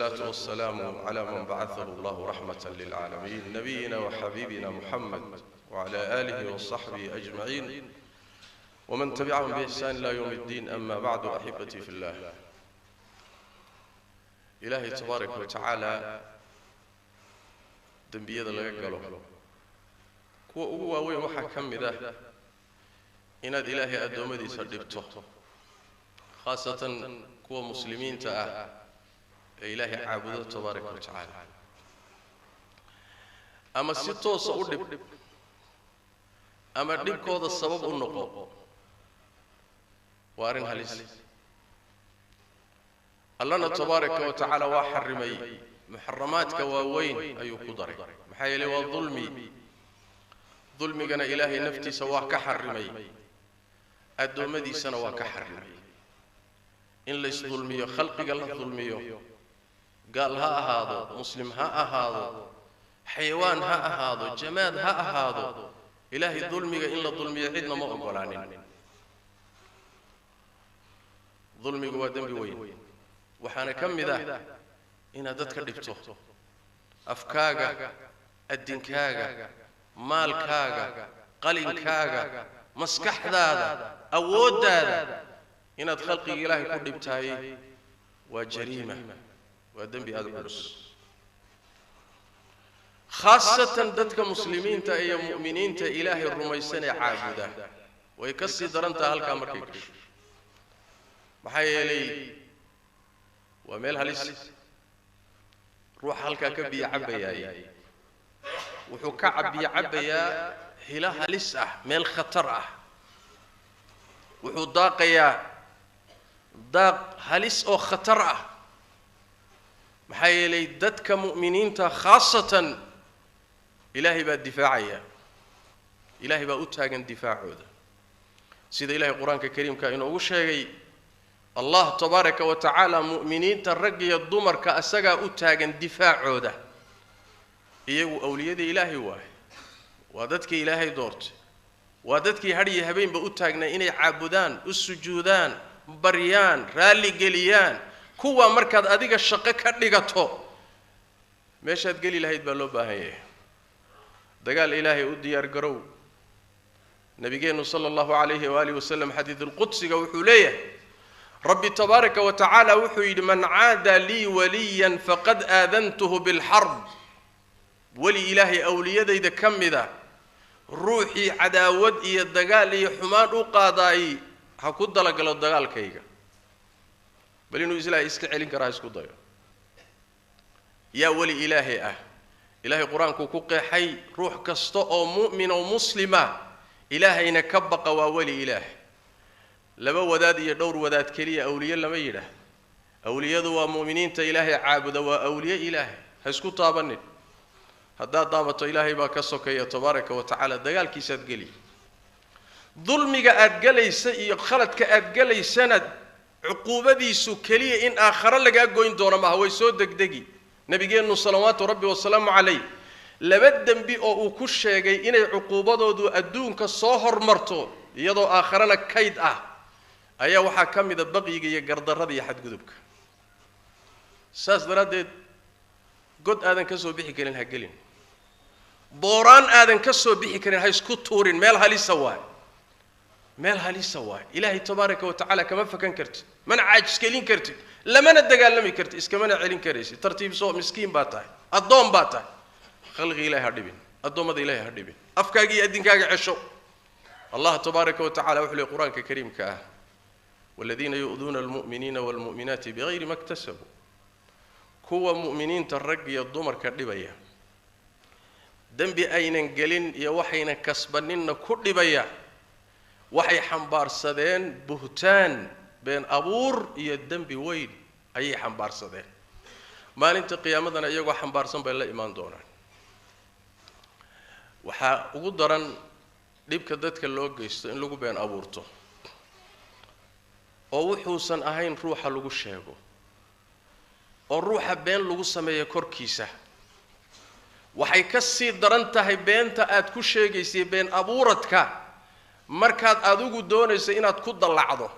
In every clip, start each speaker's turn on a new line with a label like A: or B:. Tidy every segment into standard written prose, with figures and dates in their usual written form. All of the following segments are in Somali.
A: والصلاة والسلام على من بعثه الله رحمة للعالمين نبينا وحبيبنا محمد وعلى آله وصحبه أجمعين ومن تبعهم بإحسان إلى يوم الدين. أما بعد أحبتي في الله، إلهي تبارك وتعالى دنبيada laga galo kuwa ugu waaweyn waxa kamida inaad ilaahay adoomadiisa dhibto, khaasatan kuwa muslimiinta ah ee ilaahay caabudo tabaaraka wa tacaala, ama si toos u dhib ama dhibkooda sabab u noqo. waarin halis allana tabaaraka wa tacaala waa xarimay muharramaadka waaweyn ayuu ku daray, maxaa yeelay waa dulmigana ilaahay naftiisa waa ka xarimay, adoomadiisana waa ka xarimay. in la isdulmiyo, khalqiga la dulmiyo, gaal ha ahaado, muslim ha ahaado, xayawaan ha ahaado, jamaad ha ahaado, ilaahay dulmiga in la dulmiyo cidna ma ogolaanin. dulmigu waa dembi weyn, waxaana ka mid ah inaad dadka dhibto, afkaaga, adinkaaga, maalkaaga, qalinkaaga, maskaxdaada, awooddaada inaad khalqiga ilaahay ku dhibtaay waa jariima, waa dembi aad u culus. khaasatan dadka muslimiinta iyo mu'miniinta ilaahay rumaysanee caabuda way ka sii darantaha halkaa markay gasho, maxaa yeelay waa meel halis. ruuxa halkaa ka biyo cabbayaay wuxuu ka biyo cabbayaa hila halis ah, meel khatar ah. wuxuu daaqayaa daaq halis oo khatar ah, maxaa yeelay dadka mu'miniinta khaasatan ilaahay baa difaacaya, ilaahay baa u taagan difaacooda, sida ilaahay qur-aanka kariimka inoogu sheegay. allah tabaaraka wa tacaala mu'miniinta rag iyo dumarka asagaa u taagan difaacooda. iyagu awliyadii ilaahay waa dadkii ilaahay doortay, waa dadkii hadhiyo habeenba u taagnaa inay caabudaan, u sujuudaan, baryaan, raalli geliyaan. kuwa markaad adiga shaqo ka dhigato meeshaad geli lahayd baa loo baahan yahay. dagaal ilaahay u diyaar garow. nabigeennu sala allahu calayhi waalihi wasalam xadiidulqudsiga wuxuu leeyahay, rabbi tabaaraka wa tacaala wuxuu yidhi, man caada lii waliyan faqad aadantuhu bilxarb. weli ilaahay awliyadayda ka mida ruuxii cadaawad iyo dagaal iyo xumaan u qaadaay ha ku dalagalo dagaalkayga. bal inuu ilaahay iska celin karaa isku dayo. yaa weli ilaahay ah, ilaahay qur-aanku ku qeexay ruux kasta oo mu'min oo muslima ilaahayna ka baqa waa weli ilaahay. laba wadaad iyo dhowr wadaad keliya awliye lama yidhaah. awliyadu waa mu'miniinta ilaahay caabuda, waa awliye ilaahay. ha isku taabanin. haddaad daabato ilaahay baa ka sokeeya tabaaraka wa tacaala, dagaalkiisaad geli. dulmiga aad galaysa iyo khaladka aad galaysana cuquubadiisu keliya in aakhare lagaa goyn doono maaha, way soo degdegi. nabigeennu salawaatu rabbi wasalaamu calayh laba dembi oo uu ku sheegay inay cuquubadoodu adduunka soo hormarto iyadoo aakharana kayd ah ayaa waxaa ka mida baqyiga iyo gardarrada iyo xadgudubka. saas daraaddeed god aadan ka soo bixi karin ha gelin, booraan aadan ka soo bixi karin ha isku tuurin. meel halisa waay, meel halisa waay. ilaahay tabaaraka wa tacaala kama fakan kartid, mana caajisgelin kartid, lamana dagaalami kartid, iskamana celin karaysid. tartiibsoo miskiin baa tahay, addoon baa tahay. khalqiga ilaahay ha dhibin, addoommada ilaahay ha dhibin, afkaaga iyo addinkaaga cesho. allah tabaaraka wa tacaala wuxuu leeyahay qur-aanka kariimka ah, waladiina yu'duuna almu'miniina waalmu'minaati bigayri ma iktasabuu. kuwa mu'miniinta rag iyo dumarka dhibaya, dembi aynan gelin iyo waxaynan kasbaninna ku dhibaya, waxay xambaarsadeen buhtaan, been abuur iyo dembi weyn ayay xambaarsadeen. maalinta qiyaamadana iyagoo xambaarsan bay la imaan doonaan. waxaa ugu daran dhibka dadka loo geysto in lagu been abuurto oo wuxuusan ahayn ruuxa lagu sheego, oo ruuxa been lagu sameeyo korkiisa. waxay ka sii daran tahay beenta aad ku sheegaysay been abuuradka markaad adigu doonayso inaad ku dallacdo,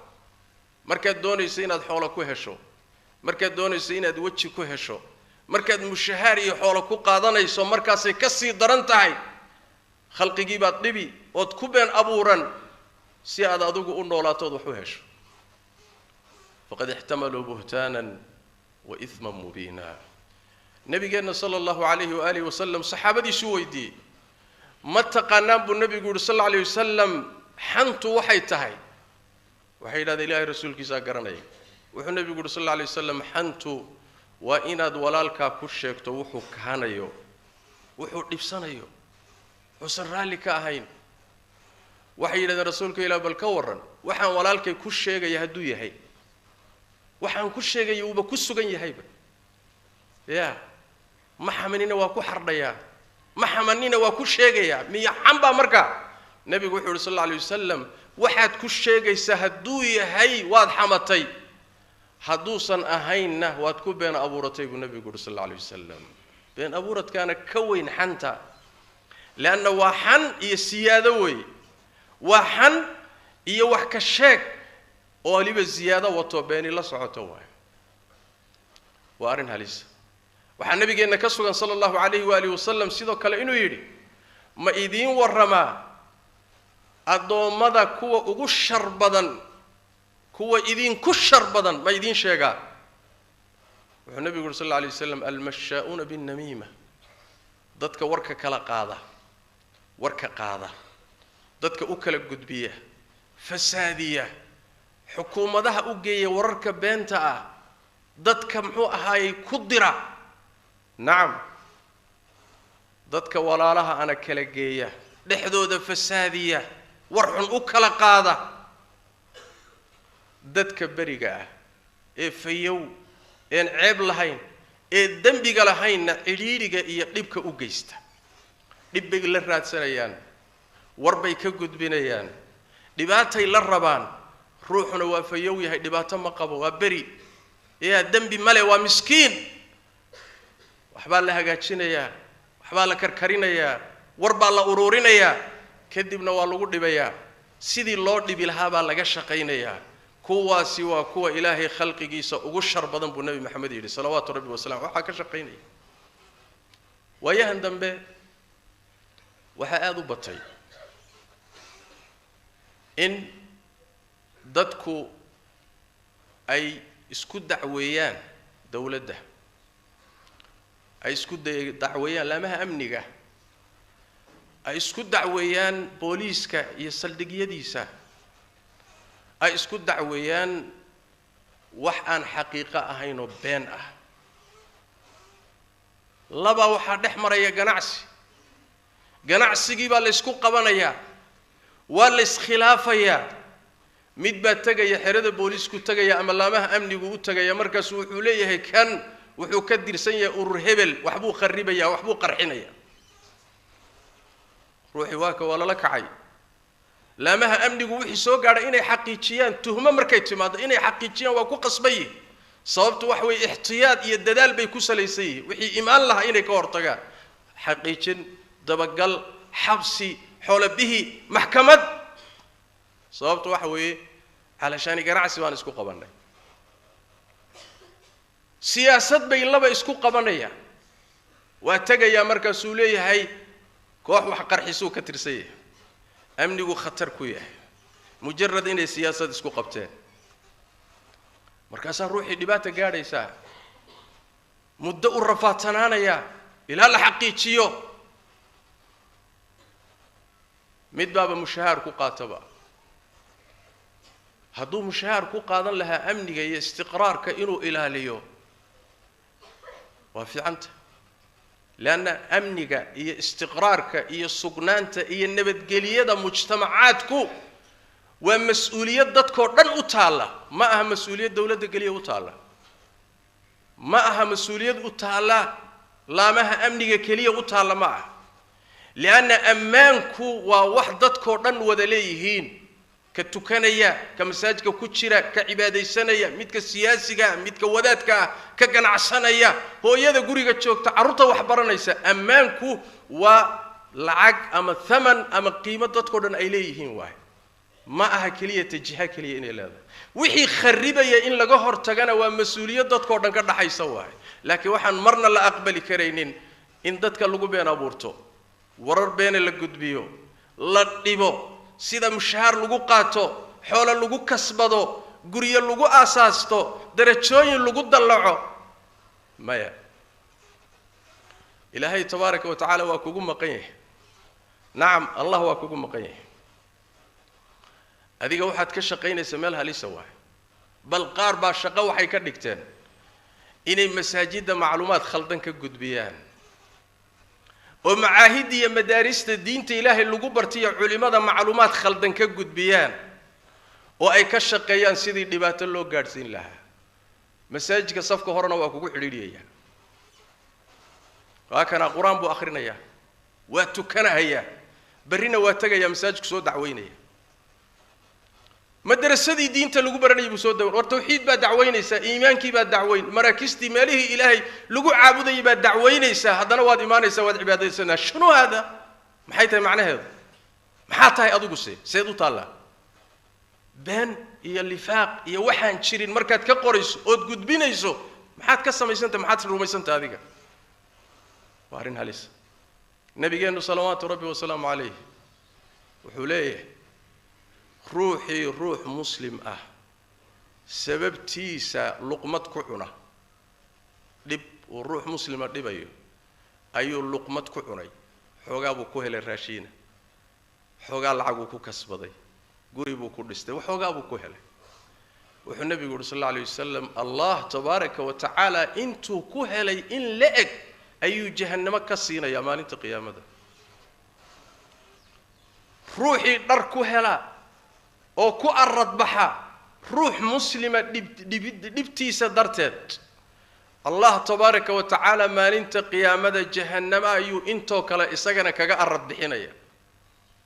A: markaad doonayso inaad xoolo ku hesho, markaad doonayso inaad waji ku hesho markaad mushahaar iyo xoolo ku qaadanayso markaasay ka sii daran tahay khalqigii baad dhibi ood ku been abuuran si aad adigu u noolaatood wax u hesho faqad ihtamalu buhtaanan wa ithman mubiina nabigeenna sallallahu alayhi wa alihi wasallam saxaabadiisu weydiiyey ma taqaanaan buu nabigu yidhi sallallahu alayhi wasallam xantu waxay tahay waxay yidhahdeen ilaahay rasuulkiisa garanaya wuxuu nabigu yidhi sallallahu alayhi wasallam xantu waa inaad walaalkaa ku sheegto wuxuu kaanayo wuxuu dhibsanayo wuxuusan raalli ka ahayn waxay yidhahdeen rasuulka ilaah bal ka waran waxaan walaalkay ku sheegaya hadduu yahay waxaan ku sheegay uuba ku sugan yahayba ya ma xamanina waa ku xardhayaa ma xamanina waa ku sheegayaa miya xamba marka nabigu wuxuu sallallahu alayhi wasallam waxaad ku sheegaysaa hadduu yahay waad xamatay hadduusan ahaynna waad ku been abuuratay buu nabigu sallallahu alayhi wasallam been abuuradkaana ka weyn xanta laana waa xan iyo siyaado way waa xan iyo wax ka sheeg oo liba ziyaado wato beeni la socoto waay waa arin halis waxa nabigeena ka sugan sallallahu alayhi wa alihi wasallam sidoo kale inuu yiri ma idin warama adoomada kuwa ugu shar badan kuwa idin ku shar badan ma idin sheega wuxuu nabigu sallallahu alayhi wasallam al-masha'una bin-namima dadka warka kala qaada dadka u kala gudbiya fasaadiya xukuumadaha u geeya wararka beenta ah dadka muxuu ahaayay ku dira naam dadka walaalaha ana kala geeya dhexdooda fasaadiya war xun u kala qaada dadka bariga ah ee fayow een ceeb lahayn ee dambiga lahaynna ciriiriga iyo dhibka u geysta dhibbay la raadsanayaan warbay ka gudbinayaan dhibaatay la rabaan ruuxuna waa fayow yahay dhibaato ma qabo waa bari ee dambi male waa miskiin waxba la hagaajinayaa waxba la karkarinayaa warbaa la ururinayaa kadibna waa lagu dhibayaa sidii loo dhibi lahaa baa laga shaqaynayaa kuwaasi waa kuwa ilaahay khalqigiisa ugu shar badan buu nabi maxamed yiri salawaatu rabbi wa salaam waxa ka shaqaynaya wayahan dambe waxa aad u batay in dadku ay isku dacweeyaan dawladda ay isku dacweeyaan laamaha amniga ay isku dacweeyaan booliiska iyo saldhigyadiisa ay isku dacweeyaan wax aan xaqiiqo ahayn oo been ah laba waxa dhex maraya ganacsigii baa la isku qabanayaa waa la iskhilaafayaa mid baa tagaya xerada booliisku tagaya ama laamaha amnigu u tagaya markaas wuxuu leeyahay kan wuxuu ka dirsan yahay urur hebel waxbuu qarribaya waxbuu qarxinaya ruuxi waa ka wala la kacay laamaha amnigu wixii soo gaaray inay xaqiijiyaan tuhmo markay timaado inay xaqiijiyaan waa ku qasbay sababtu wax way ihtiyaad iyo dadaal bay ku salaysay wixii iimaan laha inay ka hortagaan xaqiijin dabagal xabsi xolabihi maxkamad sababtu wax way علشان ganacsi baan isku qabanay siyaasad bay laba isku qabanaya waa tagaya markaas uu leeyahay koox wax qarxisu ka tirsay amnigu khatar ku yahay mujarrad inay siyaasad isku qabteen markaas ruuxi dhibaato gaadhaysa muddo u rafaatanaanaya ilaa la xaqiijiyo mid baaba mushahaar ku qaataba hadduu mushahaar ku qaadan lahaa amniga iyo istiqraarka inuu ilaaliyo waa fiicanta laana amniga iyo istiqraarka iyo sugnaanta iyo nabadgeliyada mujtamacaadku waa mas'uuliyad dadkoo dhan u taala ma aha mas'uuliyad dawladda kaliya u taala ma aha mas'uuliyad u taala laamaha amniga kaliya u taala ma aha laana ammaanku waa wax dadkoo dhan wada leeyihiin ka tukanaya ka masaajidka ku jira ka cibaadeysanaya midka siyaasiga midka wadaadka ka ganacsanaya hooyada guriga joogta carruurta wax baranaysa ammaanku waa lacag ama thaman ama qiimo dadkoo dhan ay leeyihiin waay ma aha kaliya tajiha kaliya inay leedahay wixii kharibaya in laga hortagana waa mas'uuliyad dadkoo dhan ka dhaxaysa waay laakiin waxaan marna la aqbali kareynin in dadka lagu been abuurto warar been la gudbiyo la dhibo sida mushaar lagu qaato xoolo lagu kasbado guriyo lagu aasaasto darajooyin lagu dallaco maya ilaahay tabaaraka wa tacaala waa kugu maqan yahay naam allah waa kugu maqan yahay adiga waxaad ka shaqaynaysaa meel halisa waay bal qaar baa shaqo waxay ka dhigteen inay masaajidda macluumaad khaldan ka gudbiyaan oo macaahid iyo madaarista diinta ilaahay lagu bartiyo culimada macluumaad khaldan ka gudbiyaan oo ay ka shaqeeyaan sidii dhibaato loo gaarsiin lahaa masaajidka safka horena waa kugu xidhiidhiyaya waa kana quraan buu akhrinaya waa tukanaya barina waa tagaya masaajidku soo dacweynaya madrasadii diinta lagu baranayay buu soo dawan war tawxiid baa dacweynaysa iimaankii baa dacweyn marakistii meelihii ilaahay lagu caabudayay baa dacweynaysa haddana waad iimaanaysaa waad cibaadaysanaa shunu hada maxay tahay macnaheedu maxaa tahay adigu seed u taallaa been iyo lifaaq iyo waxaan jirin markaad ka qorayso ood gudbinayso maxaad ka samaysanta maxaad rumaysanta adiga waa arrin halis nabigeenu salawaatu rabbi wasalaamu calayh wuxuu leeyahay ruuxii ruux muslim ah sababtiisa luqmad ku cuna dhib uu ruux muslima dhibayo ayuu luqmad ku cunay xoogaa buu ku helay raashiina xoogaa lacag uu ku kasbaday guri buu ku dhistay waxoogaa buu ku helay wuxuu nabigu yidhi sallallahu alayhi wasallam allah tabaaraka wa tacaala intuu ku helay in la eg ayuu jahannamo ka siinaya maalinta qiyaamada ruuxii dhar ku hela oo ku arad baxa ruux muslima dhibtiisa darteed allah tabaaraka wa tacaala maalinta qiyaamada jahannamo ayuu intoo kale isagana kaga arad bixinaya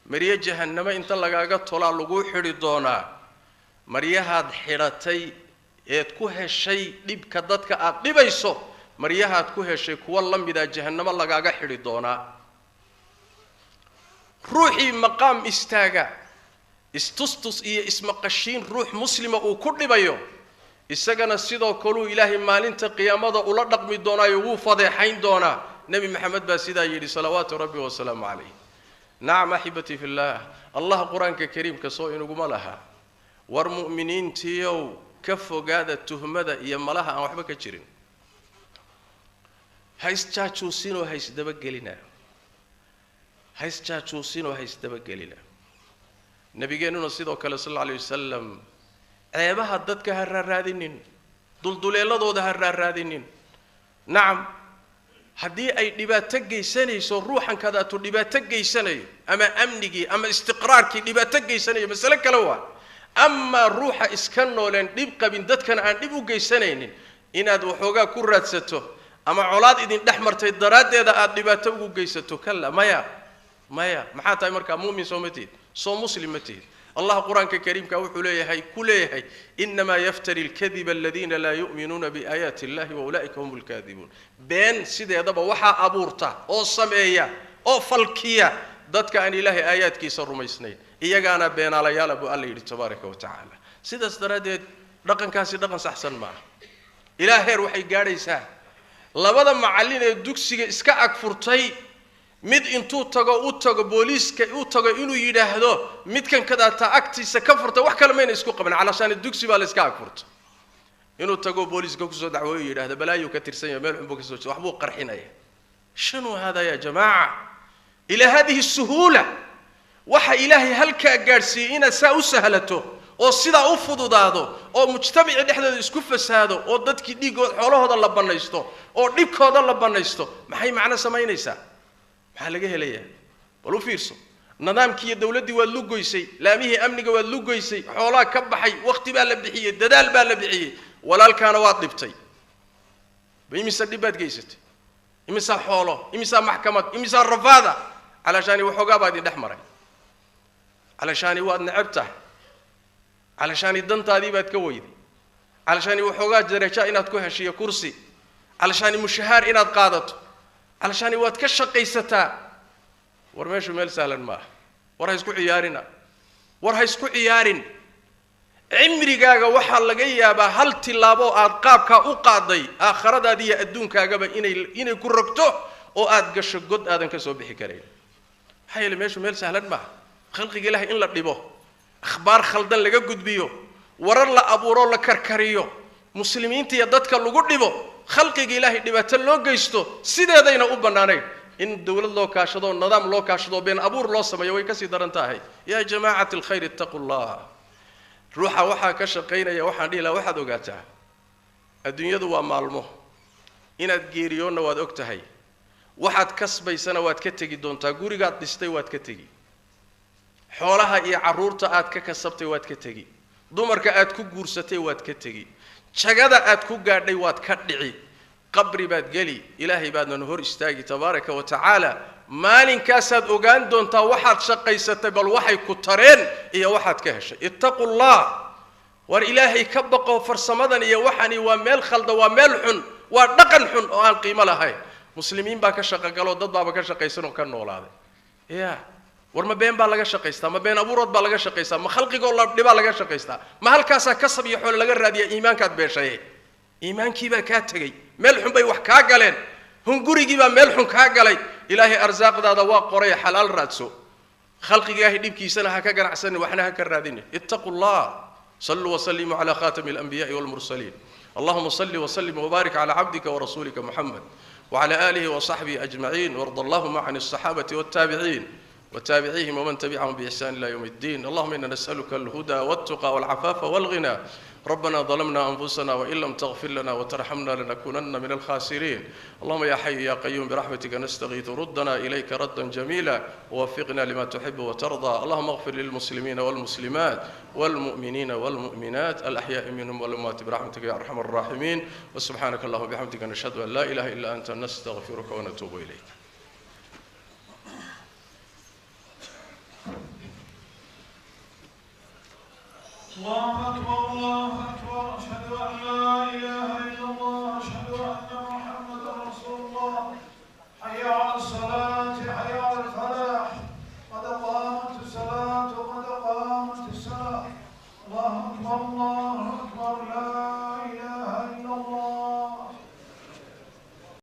A: mariya jahannamo inta lagaaga tolaa lagu xidhi doonaa maryahaad xidhatay eed ku heshay dhibka dadka aad dhibayso maryahaad ku heshay kuwa la mida jahannamo lagaaga xidhi doonaa ruuxii maqaam istaaga istustus iyo ismaqashiin ruux muslima uu ku dhibayo isagana sidoo kale ilaahay maalinta qiyaamada ula dhaqmi doonaayo wuu fadeexayn doonaa nabi maxamed baa sidaa yidhi salawaatu rabbi wa salaamu calayh nacam axibati fillah allah qur-aanka kariimka soo inuguma laha war mu'miniintiyow ka fogaada tuhmada iyo malaha aan waxba ka jirin haysjaajuusinoo haysdabagelina haysjaajuusinoo haysdabagelina nabigeenuna sidoo kale sallallahu alayhi wasallam ceebaha dadka ha raadinin dulduleeladooda ha raadinin nacam haddii ay dhibaato geysanayso ruuxan kadaatu dhibaato geysanayo ama amnigii ama istiqraarkii dhibaato geysanayo mas'ale kale waa ama ruuxa iska nooleen dhib qabin dadkana aan dhib u geysanaynin inaad waxoogaa ku raadsato ama colaad idin dhex martay daraaddeeda aad dhibaato ugu geysato kala maya maxaa tahay markaa muumin soo ma tihid soo muslim ma tihid الله قرآن كريم كأوحوا ليه كله إنما يفتري الكذب الذين لا يؤمنون بآيات الله وأولئك هم الكاذبون بين سيد يضبا وحا أبورتا أو سمية أو فلكية ضدك أن إله آيات كيسر رميسنين إيجانا بين على يالبو الله تبارك وتعالى سيد استراد رقم كاسي رقم سحسن ما إلهي روحي قاري ساه لبدا معلين الدكسي إسكا أكفرتي mid intuu tago booliiska uu tago inuu yiraahdo midkan kada ta agtiisa ka furta wax kale meena isku qaban calashan dugsi baa la iska agfurto inuu tago booliiska ku soo dacwooyo yiraahdo balaayo ka tirsan yahay meel xunbo ka soo wax buu qarxinaya shanu hada ya jamaa ila hadhihi suhula waxa ilaahi halka gaarsiin ina saa u sahlato oo sida u fududaado oo mujtamaci dhexdooda isku fasaado oo dadkii dhigood xoolahooda la banaysto oo dhibkooda la banaysto maxay macna sameynaysaa maxaa laga helayaa bal u fiirso nidaamkii dawladii waa lugoysay laamihii amniga waa lugoysay xoolaha ka baxay waqti baa la bixiyay dadaal baa la bixiyay walaalkaana waa dhibtay imisa dhibaad geysatay imisa xoolo imisa maxkamad imisa rafaada علشان وحوجا بعد دحمري علشان واد نعبته علشان الدنت هذه بتكويد علشان وحوجا درجة إن تكون هالشيء كرسي علشان مشهار إن قادته علشان واد كشقيستا ورمشوا مال سهلا ما ورا يسكو عيارنا ورا يسكو عيارين cimrigaaga waxa laga yaabaa hal tilaabo aad qaabka u qaaday aakhiradaada iyo adduunkaagaba inay ku rogto oo aad gasho god aadan ka soo bixi karayn hayl meeshu meel sahlan ma khalqiga ilaahay in la dhibo akhbaar khaldan laga gudbiyo warar la abuuro la karkariyo muslimiinta iyo dadka lagu dhibo khalqiga ilaahay dhibaato loo geysto sideedayna u banaanayn in dawlad loo kaashado nidaam loo kaashado been abuur loo sameeyo way ka sii daran tahay ya jamaa'at alkhayr ittaqullah ruuxa waxa ka shaqeynaya waxaan dhihi lahaa waxaad ogaataa adduunyadu waa maalmo inaad geeriyoona waad ogtahay waxaad kasbaysana waad ka tagi doontaa gurigaad dhistay waad ka tagi xoolaha iyo caruurta aad ka kasabtay waad ka tagi dumarka aad ku guursatay waad ka tagi jagada aad ku gaadhay waad ka dhici qabri baad gali ilaahay baadna hor istaagi tabaaraka wa tacaala maalinkaasad ogaan doontaa waxaad shaqaysatay bal waxay ku tareen iyo waxaad ka heshay ittaqullah war ilaahay ka baqo farsamadan iyo waxani waa meel khalda waa meel xun waa dhaqan xun oo aan qiimo lahayn muslimiin baa ka shaqo galo dad baa ka shaqaysan oo ka noolaaday war ma been baa laga shaqaystaa ma been abuurad baa laga shaqaystaa ma khalqigo la dhibaa laga shaqaystaa ma halkaasa kasab iyo xoolo laga raadiya iimaankaad beeshay iimaankii baa ka tagay meel xun bay wax ka galeen hungurigii baa meel xun ka galay ilaahay arsaaqdaada waa qoray xalaal raadso khalqiga ilaahay dhibkiisana ha ka ganacsan waxna ha ka raadin ittaqullah sallu wa sallimu ala khatamil anbiya'i wal mursalin اللهم صل وسلم وبارك على عبدك ورسولك محمد وعلى آله وصحبه أجمعين وارض اللهم عن الصحابة والتابعين وتابعيهم ومن تبعهم بإحسان إلى يوم الدين اللهم إنا نسألك الهدى والتقى والعفاف والغنى ربنا ظلمنا أنفسنا وإن لم تغفر لنا وترحمنا لنكونن من الخاسرين اللهم يا حي يا قيوم برحمتك نستغيث ردنا إليك ردا جميلا ووفقنا لما تحب وترضى اللهم اغفر للمسلمين والمسلمات والمؤمنين والمؤمنات الأحياء منهم والأموات برحمتك يا أرحم الراحمين وسبحانك اللهم وبحمدك نشهد أن لا إله إلا أنت نستغفرك ونتوب إليك
B: الله أكبر الله أكبر أشهد أن لا إله إلا الله أشهد أن محمدا رسول الله حي على الصلاة حي على الفلاح قد قامت الصلاة قد قامت الصلاة الله أكبر لا